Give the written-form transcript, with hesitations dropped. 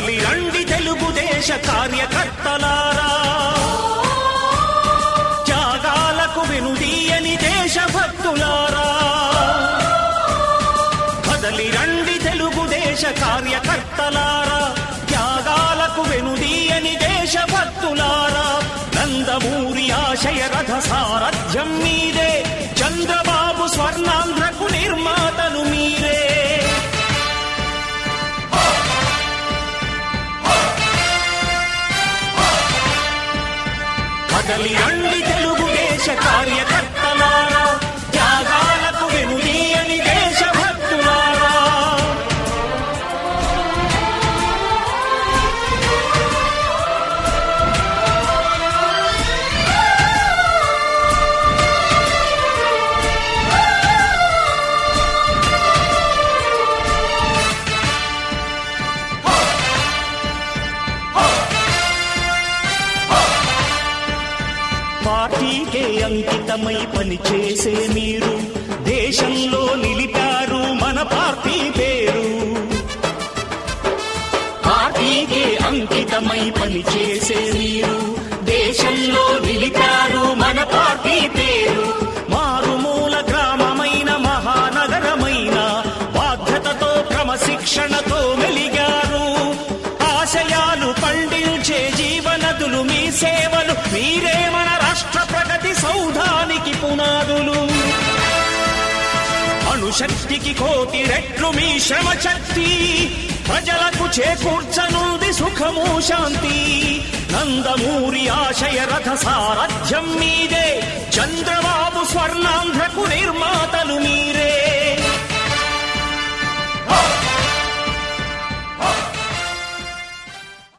కదలి రండి తెలుగుదేశ కార్యకర్తలారా, త్యాగాలకు వెనుదీయని దేశభక్తులారా. కదలి రండి తెలుగుదేశ కార్యకర్తలారా, త్యాగాలకు వెనుదీయని దేశభక్తులారా. నందమూరి ఆశయ రథ సారథ్యం మీదే, చంద్రబాబు స్వర్ణాంధ్రకు నిర్మాతలు మీరే. కదలి రండి తెలుగుదేశ కార్యకర్తలారా, త్యాగాలకు వెనుదీయని దేశభక్తులారా. పార్టీకే అంకితమై పనిచేసే మీరు దేశంలో నిలిపారు మన పార్టీ పేరు. పార్టీకే అంకితమై పనిచేసే మీరు దేశంలో నిలిపారు మన పార్టీ పేరు. మారుమూల గ్రామమైన మహానగరమైన బాధ్యతతో క్రమశిక్షణతో మెలిగారు. ఆశయాలు పండించే జీవనదులు మీ సేవలు, మీరే మన రాష్ట్ర ప్రగతి సౌధానికి పునాదులు. అణుశక్తికి కోటి రెట్లు మీ శ్రమ శక్తి, ప్రజలకు చేకూర్చనుంది సుఖము శాంతి. నందమూరి ఆశయ రథ సారథ్యం మీదే, చంద్రబాబు స్వర్ణాంధ్రకు నిర్మాతలు మీరే.